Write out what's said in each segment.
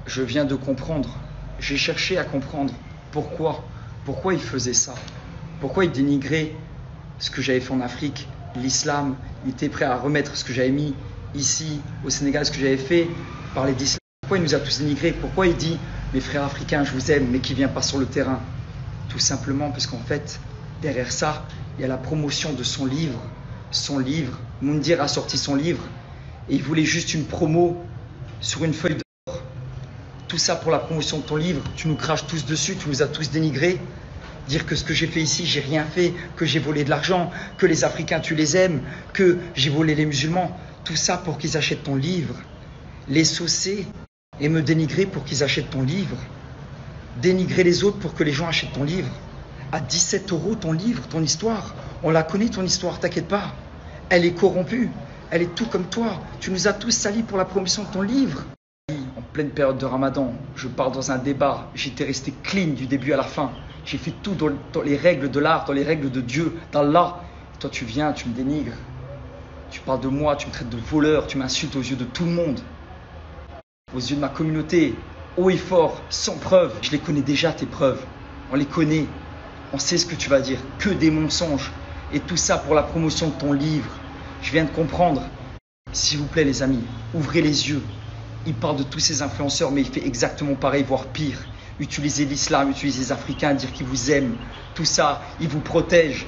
je viens de comprendre. J'ai cherché à comprendre pourquoi il faisait ça, pourquoi il dénigrait ce que j'avais fait en Afrique, l'islam. Il était prêt à remettre ce que j'avais mis ici au Sénégal, ce que j'avais fait, parler d'islam. Pourquoi il nous a tous dénigrés? Pourquoi il dit mes frères africains, je vous aime, mais qui ne vient pas sur le terrain? Tout simplement parce qu'en fait, derrière ça, il y a la promotion de son livre. Son livre, Moundir a sorti son livre et il voulait juste une promo sur une feuille d'or. Tout ça pour la promotion de ton livre. Tu nous craches tous dessus, tu nous as tous dénigrés. Dire que ce que j'ai fait ici, j'ai rien fait, que j'ai volé de l'argent, que les Africains tu les aimes, que j'ai volé les musulmans. Tout ça pour qu'ils achètent ton livre. Les saucer et me dénigrer pour qu'ils achètent ton livre. Dénigrer les autres pour que les gens achètent ton livre. À 17 € ton livre, ton histoire. On la connaît ton histoire, t'inquiète pas. Elle est corrompue, elle est tout comme toi. Tu nous as tous salis pour la promotion de ton livre. En pleine période de Ramadan, je pars dans un débat. J'étais resté clean du début à la fin. J'ai fait tout dans les règles de l'art, dans les règles de Dieu, d'Allah. Toi tu viens, tu me dénigres. Tu parles de moi, tu me traites de voleur, tu m'insultes aux yeux de tout le monde. Aux yeux de ma communauté, haut et fort, sans preuve. Je les connais déjà tes preuves, on les connaît. On sait ce que tu vas dire, que des mensonges. Et tout ça pour la promotion de ton livre. Je viens de comprendre. S'il vous plaît les amis, ouvrez les yeux. Il parle de tous ces influenceurs, mais il fait exactement pareil, voire pire. Utilisez l'islam, utilisez les Africains, dire qu'ils vous aiment. Tout ça, ils vous protègent.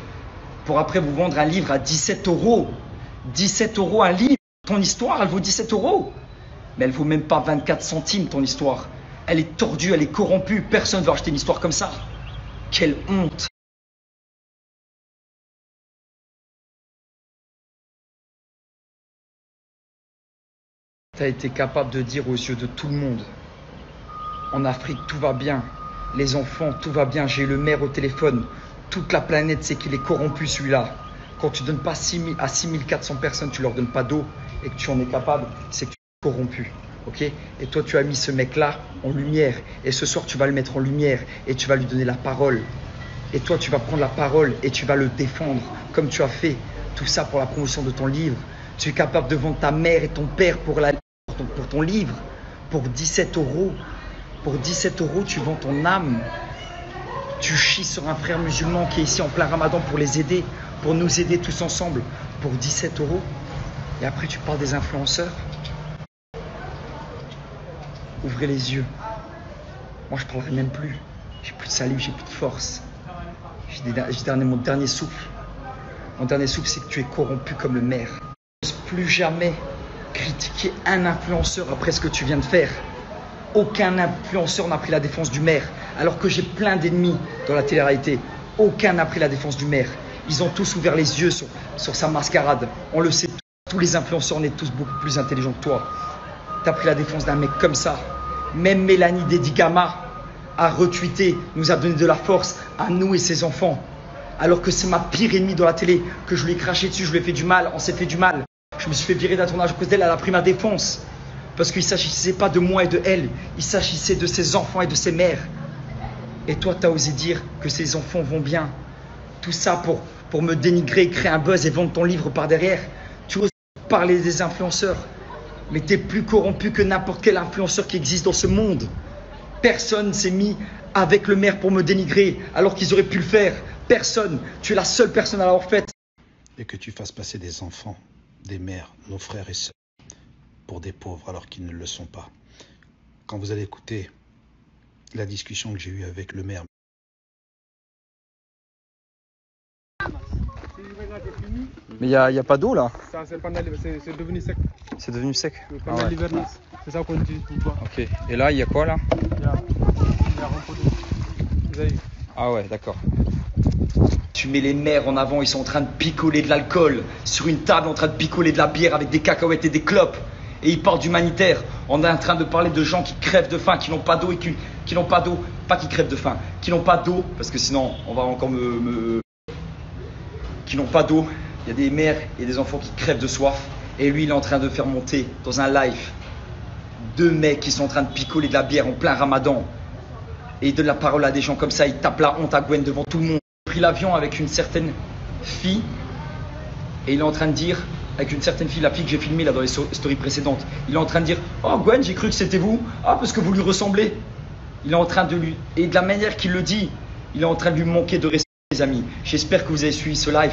Pour après vous vendre un livre à 17 €. 17 € un livre. Ton histoire, elle vaut 17 €. Mais elle vaut même pas 24 centimes ton histoire. Elle est tordue, elle est corrompue. Personne ne veut acheter une histoire comme ça. Quelle honte! Tu as été capable de dire aux yeux de tout le monde, en Afrique tout va bien, les enfants tout va bien, j'ai le maire au téléphone, toute la planète sait qu'il est corrompu celui-là. Quand tu ne donnes pas à 6400 personnes, tu leur donnes pas d'eau et que tu en es capable, c'est que tu es corrompu. Okay? Et toi tu as mis ce mec-là en lumière et ce soir tu vas le mettre en lumière et tu vas lui donner la parole. Et toi tu vas prendre la parole et tu vas le défendre comme tu as fait. Tout ça pour la promotion de ton livre. Tu es capable de vendre ta mère et ton père pour ton livre. Pour 17 €. Pour 17 € tu vends ton âme. Tu chies sur un frère musulman qui est ici en plein Ramadan pour les aider, pour nous aider tous ensemble. Pour 17 €. Et après tu parles des influenceurs. Ouvrez les yeux. Moi je ne parlerai même plus. J'ai plus de salive, j'ai plus de force. Mon dernier souffle. Mon dernier souffle, c'est que tu es corrompu comme le maire. N'ose plus jamais critiquer un influenceur après ce que tu viens de faire. Aucun influenceur n'a pris la défense du maire. Alors que j'ai plein d'ennemis dans la télé-réalité. Aucun n'a pris la défense du maire. Ils ont tous ouvert les yeux sur sa mascarade. On le sait, tous les influenceurs, on est tous beaucoup plus intelligents que toi. Tu as pris la défense d'un mec comme ça. Même Mélanie Dedigama a retweeté, nous a donné de la force à nous et ses enfants. Alors que c'est ma pire ennemie dans la télé, que je lui ai craché dessus, je lui ai fait du mal, on s'est fait du mal. Je me suis fait virer d'un tournage à cause d'elle, elle a pris ma défense. Parce qu'il ne s'agissait pas de moi et de elle, il s'agissait de ses enfants et de ses mères. Et toi, tu as osé dire que ses enfants vont bien. Tout ça pour me dénigrer, créer un buzz et vendre ton livre par derrière. Tu oses parler des influenceurs. Mais tu es plus corrompu que n'importe quel influenceur qui existe dans ce monde. Personne s'est mis avec le maire pour me dénigrer alors qu'ils auraient pu le faire. Personne. Tu es la seule personne à l'avoir fait. Et que tu fasses passer des enfants, des mères, nos frères et sœurs, pour des pauvres alors qu'ils ne le sont pas. Quand vous allez écouter la discussion que j'ai eue avec le maire. Mais il n'y a pas d'eau là. Ça, c'est devenu sec. C'est devenu sec. Pendant l'hivernage. C'est ça qu'on utilise pour boire. Ok. Et là, il y a quoi là? Il y a un pot d'eau. Ah ouais, d'accord. Tu mets les maires en avant, ils sont en train de picoler de l'alcool sur une table, en train de picoler de la bière avec des cacahuètes et des clopes. Et ils parlent d'humanitaire. On est en train de parler de gens qui crèvent de faim, qui n'ont pas d'eau et qui n'ont pas d'eau. Pas qui crèvent de faim, qui n'ont pas d'eau, parce que sinon on va encore qui n'ont pas d'eau. Il y a des mères et des enfants qui crèvent de soif. Et lui, il est en train de faire monter dans un live 2 mecs qui sont en train de picoler de la bière en plein Ramadan. Et il donne la parole à des gens comme ça. Il tape la honte à Gwen devant tout le monde. Il a pris l'avion avec une certaine fille. Et il est en train de dire, avec une certaine fille, la fille que j'ai filmée là dans les stories précédentes. Il est en train de dire « Oh Gwen, j'ai cru que c'était vous. Ah, parce que vous lui ressemblez. » Il est en train de lui... Et de la manière qu'il le dit, il est en train de lui manquer de respect, les amis. J'espère que vous avez suivi ce live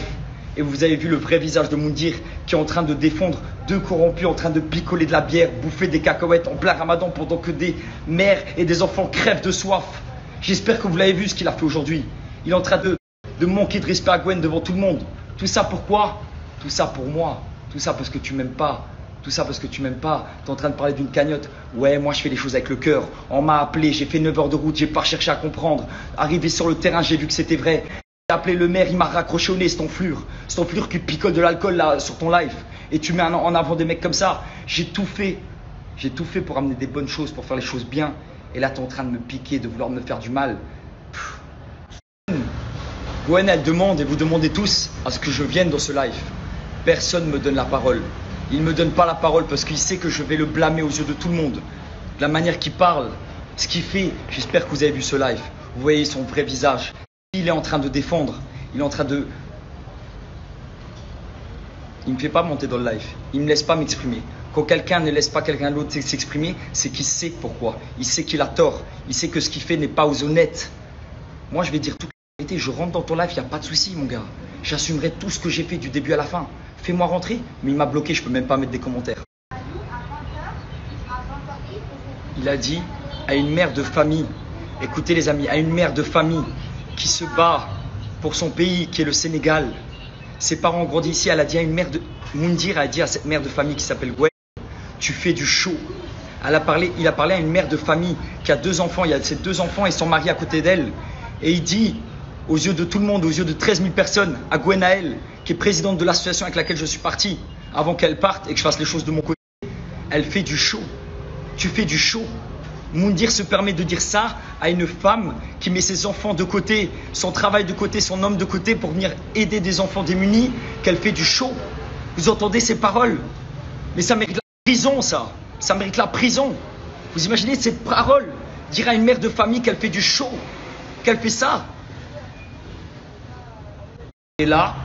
et vous avez vu le vrai visage de Moundir qui est en train de défendre deux corrompus, en train de picoler de la bière, bouffer des cacahuètes en plein ramadan pendant que des mères et des enfants crèvent de soif. J'espère que vous l'avez vu ce qu'il a fait aujourd'hui. Il est en train de manquer de respect à Gwen devant tout le monde. Tout ça pourquoi? Tout ça pour moi. Tout ça parce que tu m'aimes pas. Tout ça parce que tu m'aimes pas. Tu es en train de parler d'une cagnotte. Ouais, moi je fais les choses avec le cœur. On m'a appelé, j'ai fait 9 heures de route, j'ai pas cherché à comprendre. Arrivé sur le terrain, j'ai vu que c'était vrai. J'ai appelé le maire, il m'a raccroché au nez, c'est ton fleur. C'est ton fleur qui picole de l'alcool là sur ton live. Et tu mets en avant des mecs comme ça. J'ai tout fait. J'ai tout fait pour amener des bonnes choses, pour faire les choses bien. Et là, tu es en train de me piquer, de vouloir me faire du mal. Gwen, elle demande, et vous demandez tous, à ce que je vienne dans ce live. Personne ne me donne la parole. Il ne me donne pas la parole parce qu'il sait que je vais le blâmer aux yeux de tout le monde. De la manière qu'il parle, ce qu'il fait. J'espère que vous avez vu ce live. Vous voyez son vrai visage. Il est en train de défendre. Il est en train de... Il ne me fait pas monter dans le live. Il ne me laisse pas m'exprimer. Quand quelqu'un ne laisse pas quelqu'un d'autre s'exprimer, c'est qu'il sait pourquoi. Il sait qu'il a tort. Il sait que ce qu'il fait n'est pas honnête. Moi, je vais dire toute la vérité. Je rentre dans ton live, il n'y a pas de souci, mon gars. J'assumerai tout ce que j'ai fait du début à la fin. Fais-moi rentrer. Mais il m'a bloqué, je ne peux même pas mettre des commentaires. Il a dit à une mère de famille, écoutez les amis, à une mère de famille qui se bat pour son pays, qui est le Sénégal. Ses parents ont grandi ici. Elle a dit à une mère de... Moundir a dit à cette mère de famille qui s'appelle Gwen, tu fais du show. Il a parlé à une mère de famille qui a 2 enfants. Il y a ses 2 enfants et son mari à côté d'elle. Et il dit, aux yeux de tout le monde, aux yeux de 13 000 personnes, à Gwenaëlle, qui est présidente de l'association avec laquelle je suis parti, avant qu'elle parte et que je fasse les choses de mon côté, elle fait du show. Tu fais du show. Moundir se permet de dire ça à une femme qui met ses enfants de côté, son travail de côté, son homme de côté pour venir aider des enfants démunis, qu'elle fait du show. Vous entendez ces paroles? Mais ça mérite la prison, ça. Ça mérite la prison. Vous imaginez cette parole? Dire à une mère de famille qu'elle fait du show, qu'elle fait ça. Et là,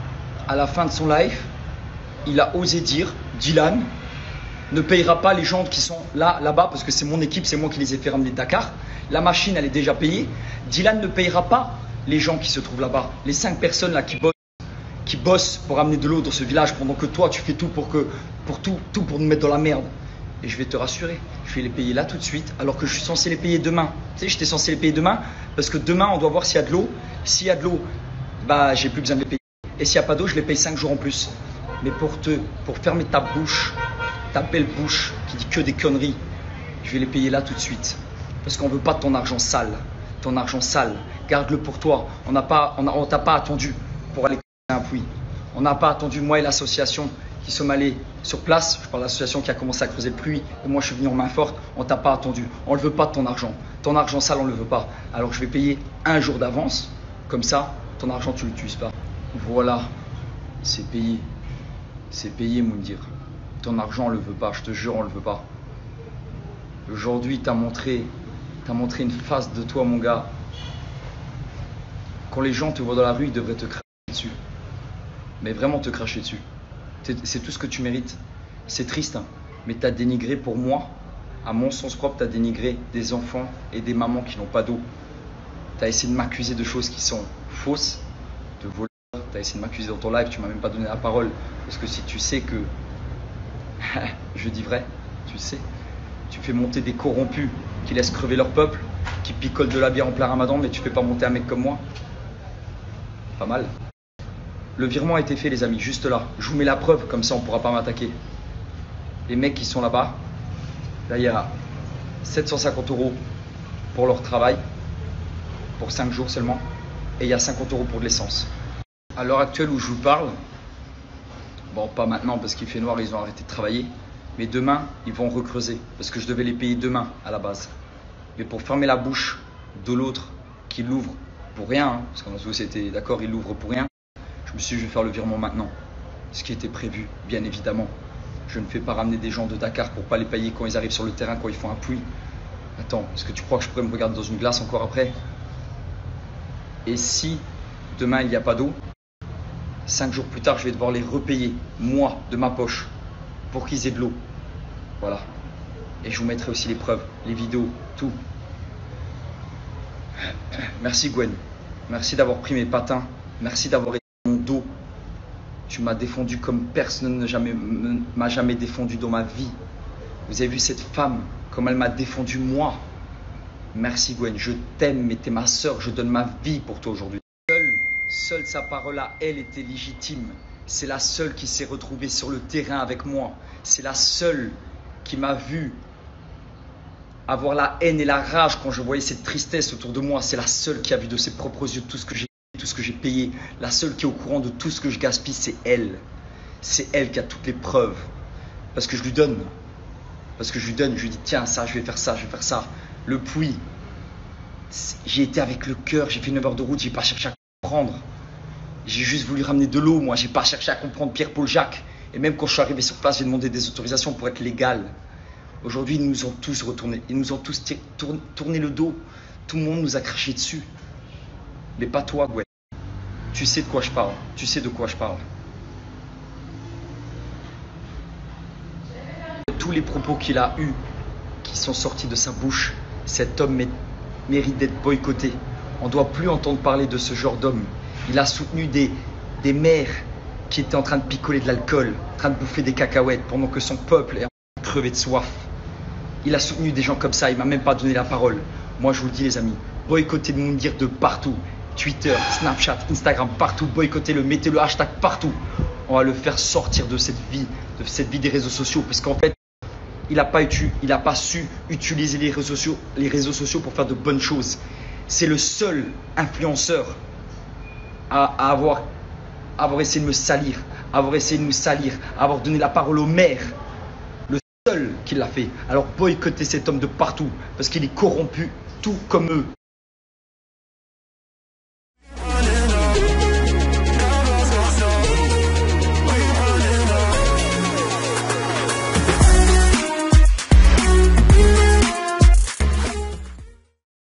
à la fin de son live, il a osé dire, Dylan ne payera pas les gens qui sont là-bas, parce que c'est mon équipe, c'est moi qui les ai fait ramener de Dakar. La machine, elle est déjà payée. Dylan ne payera pas les gens qui se trouvent là-bas. Les 5 personnes là qui bossent pour amener de l'eau dans ce village, pendant que toi, tu fais tout pour nous mettre dans la merde. Et je vais te rassurer, je vais les payer là tout de suite, alors que je suis censé les payer demain. Tu sais, j'étais censé les payer demain, parce que demain, on doit voir s'il y a de l'eau. S'il y a de l'eau, bah, j'ai plus besoin de les payer. Et s'il n'y a pas d'eau, je les paye 5 jours en plus. Mais pour fermer ta bouche, ta belle bouche qui dit que des conneries, je vais les payer là tout de suite. Parce qu'on ne veut pas de ton argent sale. Ton argent sale, garde-le pour toi. On t'a pas attendu pour aller creuser un puits. On n'a pas attendu, moi et l'association qui sommes allés sur place. Je parle de l'association qui a commencé à creuser le puits. Et moi, je suis venu en main forte. On t'a pas attendu. On ne veut pas de ton argent. Ton argent sale, on ne le veut pas. Alors, je vais payer 1 jour d'avance. Comme ça, ton argent, tu ne l'utilises pas. Voilà, c'est payé. C'est payé, Moundir. Ton argent, on ne le veut pas, je te jure, on ne le veut pas. Aujourd'hui, tu as montré une face de toi, mon gars. Quand les gens te voient dans la rue, ils devraient te cracher dessus. Mais vraiment te cracher dessus. C'est tout ce que tu mérites. C'est triste, hein, mais tu as dénigré pour moi, à mon sens propre, tu as dénigré des enfants et des mamans qui n'ont pas d'eau. Tu as essayé de m'accuser de choses qui sont fausses, de voleurs. Tu as essayé de m'accuser dans ton live, tu m'as même pas donné la parole. Parce que si tu sais que... je dis vrai, tu sais, tu fais monter des corrompus qui laissent crever leur peuple, qui picolent de la bière en plein ramadan, mais tu fais pas monter un mec comme moi. Pas mal. Le virement a été fait, les amis, juste là. Je vous mets la preuve, comme ça on pourra pas m'attaquer. Les mecs qui sont là-bas, là il y a 750 € pour leur travail, pour 5 jours seulement, et il y a 50 € pour de l'essence. À l'heure actuelle où je vous parle, bon, pas maintenant parce qu'il fait noir, ils ont arrêté de travailler. Mais demain, ils vont recreuser. Parce que je devais les payer demain à la base. Mais pour fermer la bouche de l'autre qui l'ouvre pour rien, hein, parce qu'en tout c'était d'accord, il l'ouvre pour rien, je me suis dit, je vais faire le virement maintenant. Ce qui était prévu, bien évidemment. Je ne fais pas ramener des gens de Dakar pour pas les payer quand ils arrivent sur le terrain, quand ils font un puits. Attends, est-ce que tu crois que je pourrais me regarder dans une glace encore après? Et si demain il n'y a pas d'eau, 5 jours plus tard, je vais devoir les repayer, moi, de ma poche, pour qu'ils aient de l'eau. Voilà. Et je vous mettrai aussi les preuves, les vidéos, tout. Merci Gwen. Merci d'avoir pris mes patins. Merci d'avoir été dans mon dos. Tu m'as défendu comme personne ne m'a jamais défendu dans ma vie. Vous avez vu cette femme, comme elle m'a défendu moi. Merci Gwen, je t'aime, mais t'es ma soeur, je donne ma vie pour toi aujourd'hui. Seule sa parole à elle était légitime. C'est la seule qui s'est retrouvée sur le terrain avec moi. C'est la seule qui m'a vu avoir la haine et la rage quand je voyais cette tristesse autour de moi. C'est la seule qui a vu de ses propres yeux tout ce que j'ai payé. La seule qui est au courant de tout ce que je gaspille, c'est elle. C'est elle qui a toutes les preuves. Parce que je lui donne. Je lui dis tiens, ça, je vais faire ça, je vais faire ça. Le puits, j'ai été avec le cœur, j'ai fait 9 heures de route, j'ai pas cherché à comprendre. J'ai juste voulu ramener de l'eau, moi, j'ai pas cherché à comprendre Pierre, Paul, Jacques. Et même quand je suis arrivé sur place, j'ai demandé des autorisations pour être légal. Aujourd'hui, ils nous ont tous retourné, ils nous ont tous tourné le dos. Tout le monde nous a craché dessus. Mais pas toi, Gwen. Tu sais de quoi je parle, tu sais de quoi je parle. Tous les propos qu'il a eus, qui sont sortis de sa bouche, cet homme mérite d'être boycotté. On ne doit plus entendre parler de ce genre d'homme. Il a soutenu des mères qui étaient en train de picoler de l'alcool, en train de bouffer des cacahuètes pendant que son peuple est en train de crever de soif. Il a soutenu des gens comme ça, il ne m'a même pas donné la parole. Moi je vous le dis les amis, boycottez Moundir de partout. Twitter, Snapchat, Instagram, partout, boycottez-le, mettez le hashtag partout. On va le faire sortir de cette vie des réseaux sociaux, parce qu'en fait, il n'a pas su utiliser les réseaux sociaux pour faire de bonnes choses. C'est le seul influenceur à avoir essayé de me salir, avoir essayé de nous salir, avoir donné la parole aux maires. Le seul qui l'a fait. Alors boycottez cet homme de partout, parce qu'il est corrompu, tout comme eux.